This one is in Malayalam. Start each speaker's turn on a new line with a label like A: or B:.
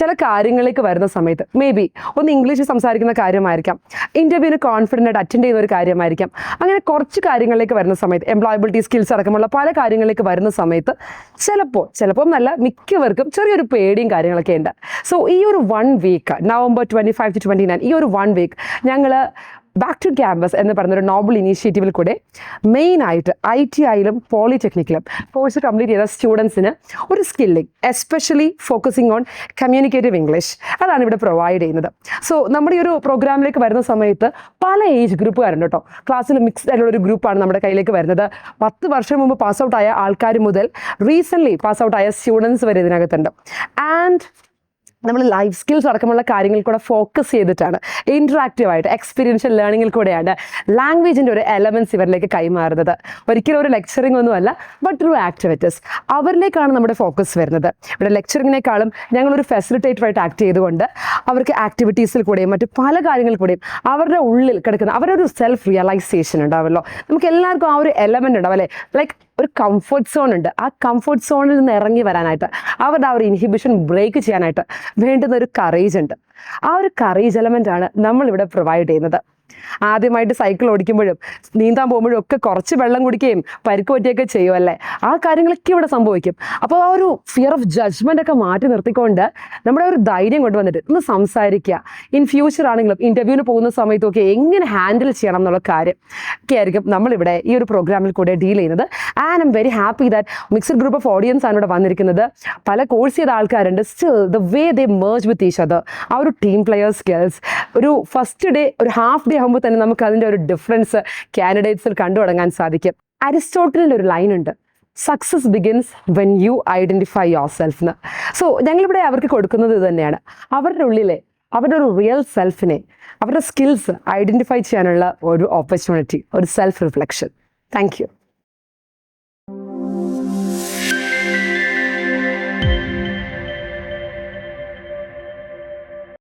A: ചില കാര്യങ്ങളിലേക്ക് വരുന്ന സമയത്ത് മേ ബി ഒന്ന് ഇംഗ്ലീഷ് സംസാരിക്കുന്ന കാര്യമായിരിക്കാം, ഇൻ്റർവ്യൂവിന് കോൺഫിഡൻ്റ് ആയിട്ട് അറ്റൻഡ് ചെയ്യുന്ന ഒരു കാര്യമായിരിക്കാം. അങ്ങനെ കുറച്ച് കാര്യങ്ങളിലേക്ക് വരുന്ന സമയത്ത് എംപ്ലോയബിലിറ്റി സ്കിൽസ് അടക്കമുള്ള പല കാര്യങ്ങളിലേക്ക് വരുന്ന സമയത്ത് ചിലപ്പോൾ നല്ല മിക്കവർക്കും ചെറിയൊരു പേടിയും കാര്യങ്ങളൊക്കെ ഉണ്ട്. സോ ഈ ഒരു 1 വീക്ക് November 25 to 29 ഈ ഒരു 1 വീക്ക് ഞങ്ങൾ ബാക്ക് ടു ക്യാമ്പസ് എന്ന് പറയുന്നൊരു നോബൽ ഇനീഷ്യേറ്റീവിൽ കൂടെ മെയിനായിട്ട് ITIയിലും പോളിടെക്നിക്കിലും കോഴ്സ് കംപ്ലീറ്റ് ചെയ്ത സ്റ്റുഡൻസിന് ഒരു skilling, especially focusing on communicative English, അതാണ് ഇവിടെ പ്രൊവൈഡ് ചെയ്യുന്നത്. സോ നമ്മുടെ ഈ ഒരു പ്രോഗ്രാമിലേക്ക് വരുന്ന സമയത്ത് പല ഏജ് ഗ്രൂപ്പുകാരുണ്ട് കേട്ടോ. ക്ലാസ്സിൽ മിക്സ്ഡ് ആയിട്ടുള്ള ഒരു ഗ്രൂപ്പാണ് നമ്മുടെ കയ്യിലേക്ക് വരുന്നത്. 10 വർഷം മുമ്പ് പാസ് ഔട്ട് ആയ ആൾക്കാർ മുതൽ റീസെൻ്റ്ലി പാസ് ഔട്ട് ആയ സ്റ്റുഡൻസ് വരെ ഇതിനകത്തുണ്ട്. ആൻഡ് നമ്മൾ ലൈഫ് സ്കിൽസ് അടക്കമുള്ള കാര്യങ്ങളിൽ കൂടെ ഫോക്കസ് ചെയ്തിട്ടാണ് ഇൻട്രാക്റ്റീവായിട്ട് എക്സ്പീരിയൻഷ്യൽ ലേണിങ്ങിൽ കൂടെയാണ് ലാംഗ്വേജിൻ്റെ ഒരു എലമെൻറ്റ്സ് ഇവരിലേക്ക് കൈമാറുന്നത്. ഒരിക്കലും ഒരു ലെക്ചറിങ് ഒന്നുമല്ല, ബട്ട് ത്രൂ ആക്ടിവിറ്റീസ് അവരിലേക്കാണ് നമ്മുടെ ഫോക്കസ് വരുന്നത്. ഇവിടെ ലെക്ചറിങ്ങിനേക്കാളും ഞങ്ങളൊരു ഫെസിലിറ്റേറ്ററായിട്ട് ആക്ട് ചെയ്തുകൊണ്ട് അവർക്ക് ആക്ടിവിറ്റീസിൽ കൂടെയും മറ്റു പല കാര്യങ്ങളിൽ കൂടെയും അവരുടെ ഉള്ളിൽ കിടക്കുന്ന അവരുടെ ഒരു സെൽഫ് റിയലൈസേഷൻ ഉണ്ടാവുമല്ലോ. നമുക്ക് എല്ലാവർക്കും ആ ഒരു എലമെൻ്റ് ഉണ്ടാവും അല്ലേ, ലൈക്ക് ഒരു കംഫർട്ട് സോൺ ഉണ്ട്. ആ കംഫർട്ട് സോണിൽ നിന്ന് ഇറങ്ങി വരാനായിട്ട്, അവരുടെ ആ ഒരു ഇൻഹിബിഷൻ ബ്രേക്ക് ചെയ്യാനായിട്ട് വേണ്ടുന്ന ഒരു കറേജ് ഉണ്ട്. ആ ഒരു കറേജ് എലമെൻ്റാണ് നമ്മളിവിടെ പ്രൊവൈഡ് ചെയ്യുന്നത്. ആദ്യമായിട്ട് സൈക്കിൾ ഓടിക്കുമ്പോഴും നീന്താൻ പോകുമ്പോഴും ഒക്കെ കുറച്ച് വെള്ളം കുടിക്കുകയും പരിക്ക് പറ്റുകയൊക്കെ ചെയ്യുമല്ലേ, ആ കാര്യങ്ങളൊക്കെ ഇവിടെ സംഭവിക്കും. അപ്പോൾ ആ ഒരു ഫിയർ ഓഫ് ജഡ്ജ്മെൻ്റ് ഒക്കെ മാറ്റി നിർത്തിക്കൊണ്ട് നമ്മുടെ ഒരു ധൈര്യം കൊണ്ടുവന്നിട്ട് ഒന്ന് സംസാരിക്കുക. ഇൻ ഫ്യൂച്ചർ ആണെങ്കിലും ഇൻ്റർവ്യൂവിന് പോകുന്ന സമയത്തൊക്കെ എങ്ങനെ ഹാൻഡിൽ ചെയ്യണം എന്നുള്ള കാര്യം ഒക്കെ ആയിരിക്കും നമ്മളിവിടെ ഈ ഒരു പ്രോഗ്രാമിൽ കൂടെ ഡീൽ ചെയ്യുന്നത്. And I'm very happy that mixed group of audience ആണ് ഇവിടെ വന്നിരിക്കുന്നത്. പല കോഴ്സ് ചെയ്ത ആൾക്കാരുണ്ട്. Still the way they merge with each other, ആ ഒരു ടീം പ്ലെയർ സ്കിൽസ് ഒരു ഫസ്റ്റ് ഡേ ഒരു ഹാഫ് ഡേ ആകുമ്പോൾ തന്നെ നമുക്ക് അതിൻ്റെ ഒരു ഡിഫറൻസ് കാൻഡിഡേറ്റ്സിൽ കണ്ടു തുടങ്ങാൻ സാധിക്കും. അരിസ്റ്റോട്ടലിൻ്റെ ഒരു ലൈൻ ഉണ്ട്, success begins when you identify your self എന്ന്. സോ ഞങ്ങളിവിടെ അവർക്ക് കൊടുക്കുന്നത് ഇത് തന്നെയാണ്. അവരുടെ ഉള്ളിലെ അവരുടെ ഒരു റിയൽ സെൽഫിനെ, അവരുടെ സ്കിൽസ് ഐഡൻറ്റിഫൈ ചെയ്യാനുള്ള ഒരു ഓപ്പർച്യൂണിറ്റി, ഒരു സെൽഫ് റിഫ്ലക്ഷൻ. Thank you.